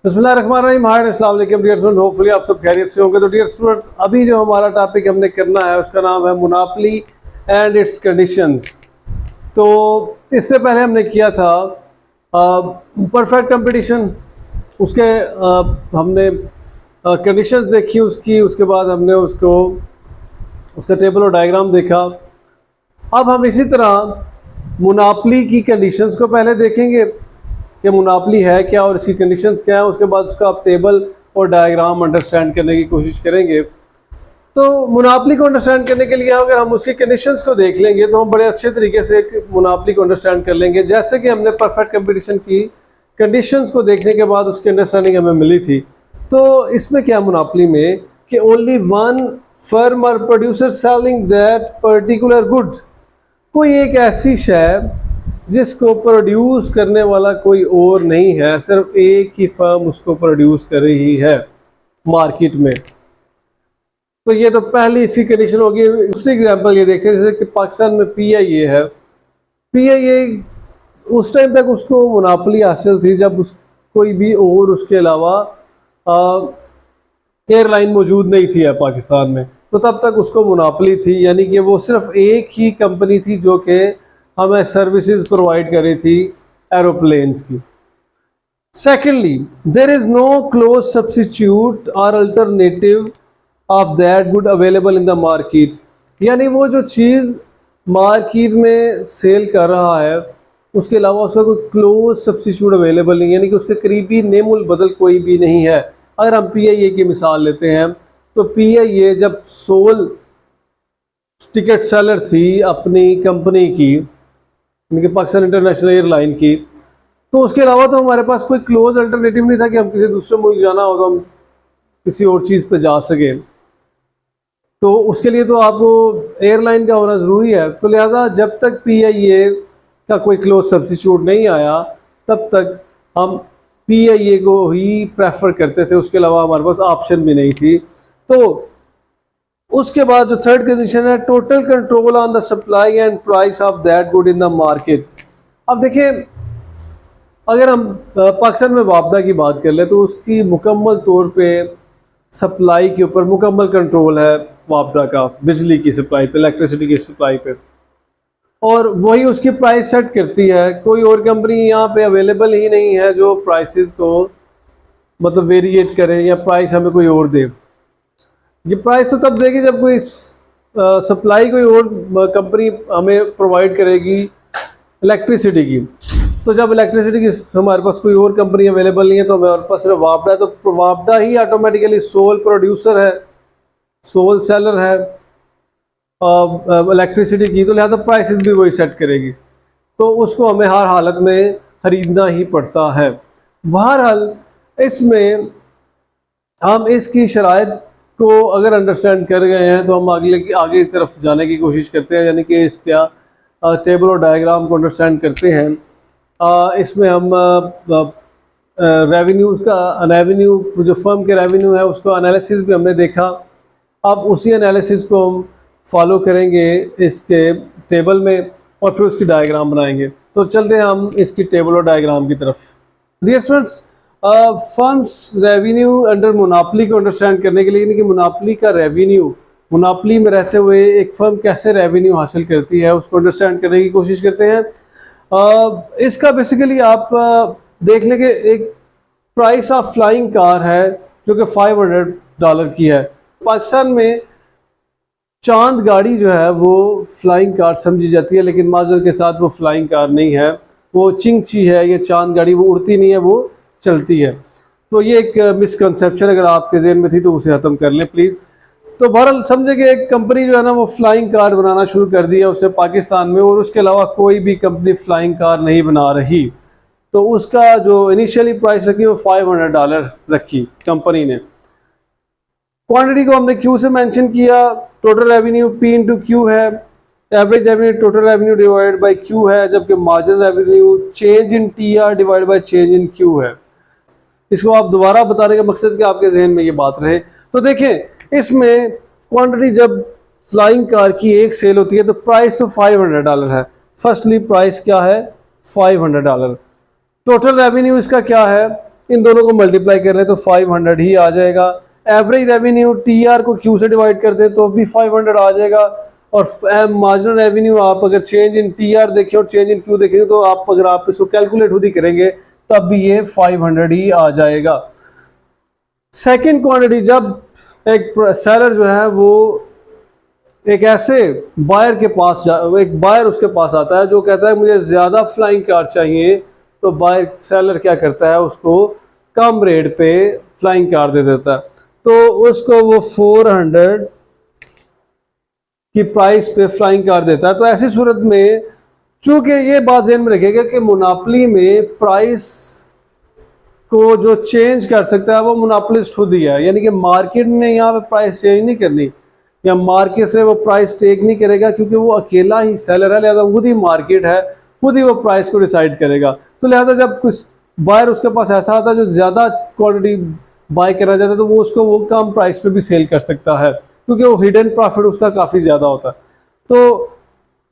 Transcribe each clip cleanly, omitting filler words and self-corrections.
बिस्मिल्लाहिर्रहमानिर्रहीम। हाय अस्सलाम वालेकुम डियर स्टूडेंट, होपफुली आप सब खैरियत से होंगे। तो डियर स्टूडेंट्स, अभी जो हमारा टॉपिक हमने करना है उसका नाम है मोनोपोली एंड इट्स कंडीशंस। तो इससे पहले हमने किया था परफेक्ट कंपटीशन, उसके हमने कंडीशंस देखी उसकी, उसके बाद हमने उसका टेबल और डायग्राम देखा। अब हम इसी तरह मोनोपोली की कंडीशंस को पहले देखेंगे कि मोनोपोली है क्या और इसकी कंडीशंस क्या है, उसके बाद उसका आप टेबल और डायग्राम अंडरस्टैंड करने की कोशिश करेंगे। तो मोनोपोली को अंडरस्टैंड करने के लिए अगर हम उसकी कंडीशंस को देख लेंगे तो हम बड़े अच्छे तरीके से मोनोपोली को अंडरस्टैंड कर लेंगे। जैसे कि हमने परफेक्ट कंपटीशन की कंडीशंस को देखने के बाद उसकी अंडरस्टैंडिंग हमें मिली थी। तो इसमें क्या मोनोपोली में कि ओनली वन फर्म और producer selling that particular good, कोई एक ऐसी शय जिसको प्रोड्यूस करने वाला कोई और नहीं है, सिर्फ एक ही फर्म उसको प्रोड्यूस कर रही है मार्केट में। तो ये तो पहली इसकी कंडीशन होगी। दूसरी एग्जांपल ये देखते हैं, जैसे कि पाकिस्तान में पीआईए है। पीआईए उस टाइम तक उसको मोनोपोली हासिल थी जब कोई भी और उसके अलावा एयरलाइन मौजूद नहीं थी पाकिस्तान में, तो तब तक उसको मोनोपोली थी, यानी कि वो सिर्फ एक ही कंपनी थी जो कि हमें सर्विसेज प्रोवाइड कर रही थी एरोप्लेन्स की। Secondly, there is no close substitute और alternative of that good available in the market, यानी वो जो चीज़ मार्केट में सेल कर रहा है उसके अलावा उसका कोई क्लोज सब्स्टिट्यूट अवेलेबल नहीं, यानी कि उससे करीबी नेमुल बदल कोई भी नहीं है। अगर हम पीआईए की मिसाल लेते हैं तो पीआईए जब सोल टिकट सेलर थी अपनी कंपनी की, यानी कि पाकिस्तान इंटरनेशनल एयरलाइन की, तो उसके अलावा तो हमारे पास कोई क्लोज अल्टरनेटिव नहीं था कि हम किसी दूसरे मुल्क जाना हो तो हम किसी और चीज़ पे जा सके। तो उसके लिए तो आपको एयरलाइन का होना ज़रूरी है। तो लिहाजा जब तक पीआईए का कोई क्लोज सब्स्टिट्यूट नहीं आया तब तक हम पीआईए को ही प्रेफर करते थे, उसके अलावा हमारे पास ऑप्शन भी नहीं थी। तो उसके बाद जो थर्ड कंडीशन है, total control on the supply and price of that good in the market. अब देखिए, अगर हम पाकिस्तान में वापडा की बात कर ले तो उसकी मुकम्मल तौर पे सप्लाई के ऊपर मुकम्मल कंट्रोल है वापडा का, बिजली की सप्लाई पे, इलेक्ट्रिसिटी की सप्लाई पे, और वही उसकी प्राइस सेट करती है। कोई और कंपनी यहाँ पे अवेलेबल ही नहीं है जो प्राइसेस को मतलब वेरिएट करे या प्राइस हमें कोई और दे। ये प्राइस तो तब देगी जब कोई सप्लाई कोई और कंपनी हमें प्रोवाइड करेगी इलेक्ट्रिसिटी की। तो जब इलेक्ट्रिसिटी की हमारे पास कोई और कंपनी अवेलेबल नहीं है तो हमारे पास सिर्फ वापडा है, तो वापडा ही ऑटोमेटिकली सोल प्रोड्यूसर है, सोल सेलर है इलेक्ट्रिसिटी की, तो लिहाजा प्राइसेस भी वही सेट करेगी। तो उसको हमें हर हालत में खरीदना ही पड़ता है। बहरहाल इसमें हम इसकी शराइत को अगर अंडरस्टैंड कर गए हैं तो हम आगे की तरफ जाने की कोशिश करते हैं, यानी कि इसका टेबल और डायग्राम को अंडरस्टैंड करते हैं। इसमें हम रेवेन्यूज़ का रेवेन्यू, जो फर्म के रेवेन्यू है उसका एनालिसिस भी हमने देखा। अब उसी एनालिसिस को हम फॉलो करेंगे इसके टेबल में और फिर उसकी डायग्राम बनाएंगे। तो चलते हैं हम इसकी टेबल और डायग्राम की तरफ। Dear students, firms revenue under monopoly को अंडरस्टैंड करने के लिए, यानी कि मोनोपोली का रेवेन्यू, मोनोपोली में रहते हुए एक फर्म कैसे रेवेन्यू हासिल करती है उसको अंडरस्टैंड करने की कोशिश करते हैं। इसका बेसिकली आप देख लें कि एक प्राइस ऑफ फ्लाइंग कार है जो कि $500 की है। पाकिस्तान में चांद गाड़ी जो है वो फ्लाइंग कार समझी जाती है, लेकिन माजर के साथ वो फ्लाइंग कार नहीं है, वो चिंगची है। ये चांद गाड़ी वो उड़ती नहीं है, वो चलती है। तो ये एक मिसकंसेप्शन अगर आपके जहन में थी तो उसे ख़त्म कर लें प्लीज़। तो बहरहाल समझे कि एक कंपनी जो है ना वो फ्लाइंग कार बनाना शुरू कर दिया उसने पाकिस्तान में, और उसके अलावा कोई भी कंपनी फ्लाइंग कार नहीं बना रही। तो उसका जो इनिशियली प्राइस रखी वो $500 रखी कंपनी ने। क्वांटिटी को हमने क्यू से मेंशन किया। Total revenue P into Q है, average revenue total revenue divide by Q है, जबकि marginal revenue change in TR divide by change in Q है। इसको आप दोबारा बताने का मकसद कि आपके जहन में ये बात रहे। तो देखें, इसमें क्वांटिटी जब फ्लाइंग कार की एक सेल होती है तो प्राइस तो $500 है। फर्स्टली प्राइस क्या है? $500। टोटल रेवेन्यू इसका क्या है? इन दोनों को मल्टीप्लाई कर रहे हैं तो 500 ही आ जाएगा। एवरेज रेवेन्यू TR को Q से डिवाइड कर दें तो भी 500 आ जाएगा। और मार्जिनल रेवेन्यू आप अगर चेंज इन TR देखें और चेंज इन Q देखेंगे तो आप अगर आप इसको कैलकुलेट खुद ही करेंगे तब भी ये 500 ही आ जाएगा। सेकेंड क्वांटिटी, जब एक सेलर जो है वो एक ऐसे बायर के पास एक बायर उसके पास आता है जो कहता है मुझे ज़्यादा फ्लाइंग कार चाहिए, तो बायर सेलर क्या करता है, उसको कम रेट पे फ्लाइंग कार दे देता है। तो उसको वो 400 की प्राइस पे फ्लाइंग कार देता है। तो ऐसी सूरत में चूंकि ये बात ध्यान में रखिएगा कि मोनोपोली में प्राइस को जो चेंज कर सकता है वो मोनोपोलिस्ट खुद ही है, यानी कि मार्केट ने यहाँ पे प्राइस चेंज नहीं करनी या मार्केट से वो प्राइस टेक नहीं करेगा, क्योंकि वो अकेला ही सेलर है, लिहाजा खुद ही मार्केट है, खुद ही वो प्राइस को डिसाइड करेगा। तो लिहाजा जब कुछ बायर उसके पास ऐसा आता है जो ज़्यादा क्वांटिटी बाय करना चाहता है तो वो उसको वो कम प्राइस पे भी सेल कर सकता है, क्योंकि वो हिडन प्रॉफिट उसका काफ़ी ज़्यादा होता है। तो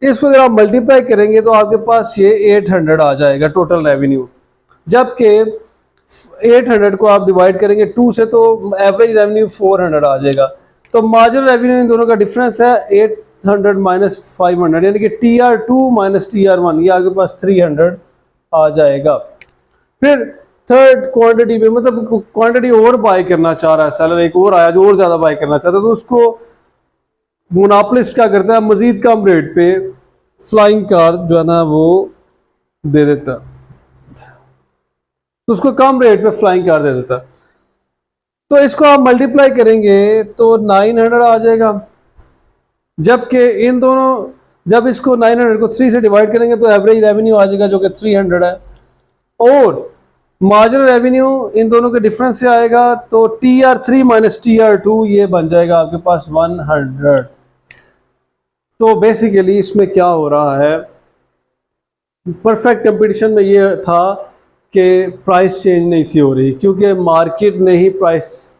इसको अगर आप मल्टीप्लाई करेंगे तो आपके पास ये 800 आ जाएगा टोटल रेवेन्यू। जबकि 800 को आप डिवाइड करेंगे 2 से तो एवरेज रेवेन्यू 400 आ जाएगा। तो मार्जिनल रेवेन्यू इन दोनों का डिफरेंस है 800 माइनस 500, यानी कि TR2 माइनस TR1, ये आपके पास 300 आ जाएगा। फिर थर्ड क्वांटिटी पे, मतलब क्वांटिटी और बाय करना चाह रहा है सेलर, एक और आया जो और ज़्यादा बाय करना चाहता है, तो उसको मोनोपोलिस्ट क्या करता है, मजीद कम रेट पे फ्लाइंग कार जो है ना वो दे देता है, तो उसको कम रेट पे फ्लाइंग कार दे देता है। तो इसको आप मल्टीप्लाई करेंगे तो 900 आ जाएगा। जबकि इन दोनों, जब इसको 900 को 3 से डिवाइड करेंगे तो एवरेज रेवेन्यू आ जाएगा जो कि 300 है। और मार्जिनल रेवेन्यू इन दोनों के डिफरेंस से आएगा तो TR3 माइनस TR2 ये बन जाएगा आपके पास 100। तो बेसिकली इसमें क्या हो रहा है, परफेक्ट कंपटीशन में ये था कि प्राइस चेंज नहीं थी हो रही, क्योंकि मार्केट ने ही प्राइस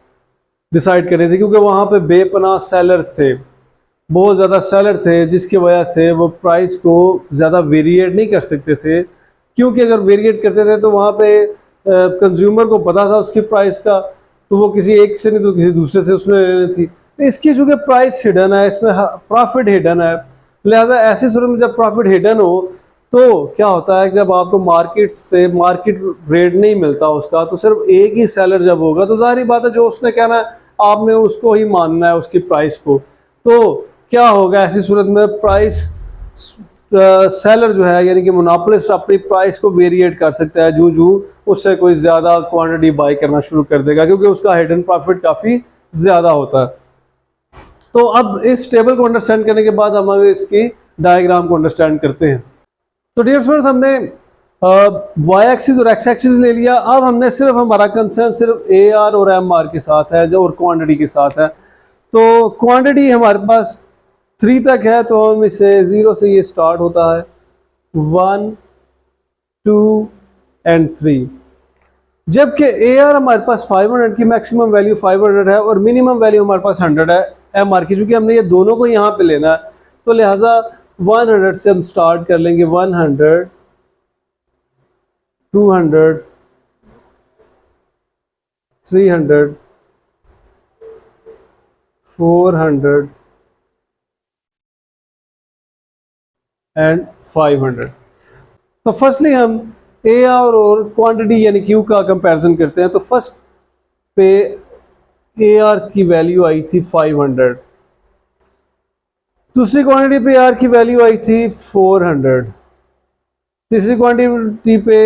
डिसाइड कर रही थी, क्योंकि वहाँ पे बेपनाह सेलर्स थे, बहुत ज़्यादा सेलर थे, जिसकी वजह से वो प्राइस को ज़्यादा वेरिएट नहीं कर सकते थे, क्योंकि अगर वेरिएट करते थे तो वहाँ पे कंज्यूमर को पता था उसकी प्राइस का, तो वो किसी एक से नहीं तो किसी दूसरे से उसने लेनी थी। इसकी चूँकि प्राइस हिडन है, इसमें प्रॉफिट हिडन है, लिहाजा ऐसी सूरत में जब प्रॉफिट हिडन हो तो क्या होता है कि जब आपको मार्केट से मार्केट रेट नहीं मिलता उसका, तो सिर्फ एक ही सेलर जब होगा तो जाहिर बात है जो उसने कहना है आपने उसको ही मानना है, उसकी प्राइस को। तो क्या होगा ऐसी सूरत में, प्राइस सेलर जो है यानी कि मोनोपोलिस्ट अपनी प्राइस को वेरिएट कर सकता है जूं जूं उससे कोई ज़्यादा क्वांटिटी बाय करना शुरू कर देगा, क्योंकि उसका हिडन प्रॉफिट काफ़ी ज़्यादा होता है। तो अब इस टेबल को अंडरस्टैंड करने के बाद हम इसकी डायग्राम को अंडरस्टैंड करते हैं। तो डियर स्टूडेंट्स, हमने वाई एक्सिस और एक्स एक्सिस ले लिया। अब हमने सिर्फ हमारा कंसर्न सिर्फ AR और MR के साथ है जो, और क्वांटिटी के साथ है। तो क्वांटिटी हमारे पास 3 तक है, तो हम इसे 0 से ये स्टार्ट होता है 1 2 एंड 3। जबकि AR हमारे पास 500 की मैक्सिमम वैल्यू 500 है और मिनिमम वैल्यू हमारे पास 100 है MR की, क्योंकि हमने ये दोनों को यहाँ पे लेना है, तो लिहाजा 100 से हम स्टार्ट कर लेंगे, 100 200 300 400 एंड 500। तो फर्स्टली हम AR और क्वांटिटी यानी Q का कंपैरिजन करते हैं। तो फर्स्ट पे AR की वैल्यू आई थी 500, दूसरी क्वांटिटी पे AR की वैल्यू आई थी 400, तीसरी क्वांटिटी पे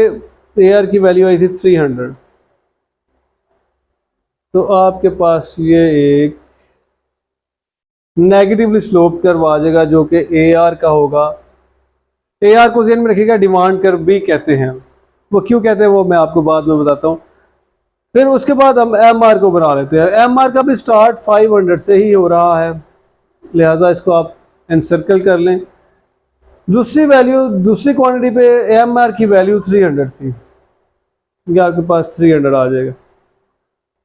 AR की वैल्यू आई थी 300। तो आपके पास ये एक नेगेटिवली स्लोप कर्व आ जाएगा जो कि AR का होगा। AR को ध्यान में रखिएगा, डिमांड कर्व भी कहते हैं, वो क्यों कहते हैं वो मैं आपको बाद में बताता हूँ। फिर उसके बाद हम MR को बना लेते हैं। MR का भी स्टार्ट 500 से ही हो रहा है, लिहाजा इसको आप एनसर्कल कर लें। दूसरी वैल्यू, दूसरी क्वांटिटी पे MR की वैल्यू 300 थी, ये आपके पास 300 आ जाएगा।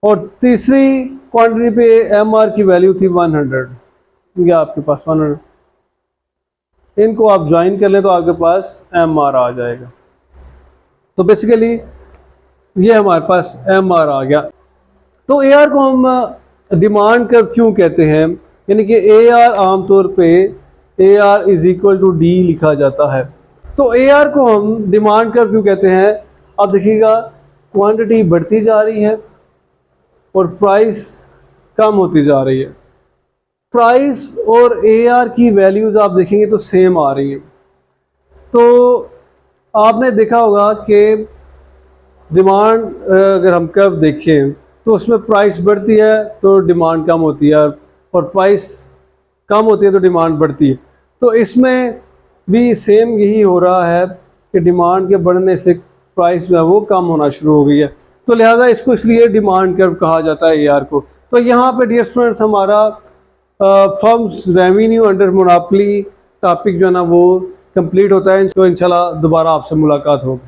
और तीसरी क्वांटिटी पे MR की वैल्यू थी 100, ये आपके पास 100। इनको आप ज्वाइन कर लें तो आपके पास MR आ जाएगा। तो बेसिकली ये हमारे पास एम आर आ गया। तो ए आर को हम डिमांड कर्व क्यों कहते हैं, यानी कि ए आर आमतौर पे A R is equal to D लिखा जाता है। तो ए आर को हम डिमांड कर्व क्यों कहते हैं, अब देखिएगा क्वांटिटी बढ़ती जा रही है और प्राइस कम होती जा रही है। प्राइस और ए आर की वैल्यूज़ आप देखेंगे तो सेम आ रही हैं। तो आपने देखा होगा कि डिमांड अगर हम कर्व देखें तो उसमें प्राइस बढ़ती है तो डिमांड कम होती है, और प्राइस कम होती है तो डिमांड बढ़ती है। तो इसमें भी सेम यही हो रहा है कि डिमांड के बढ़ने से प्राइस जो है वो कम होना शुरू हो गई है। तो लिहाजा इसको इसलिए डिमांड कर्व कहा जाता है ए आर को। तो यहाँ पे डियर स्टूडेंट्स हमारा firms revenue under monopoly topic जो है ना वो कंप्लीट होता है। तो इंशाल्लाह दोबारा आपसे मुलाकात होगी।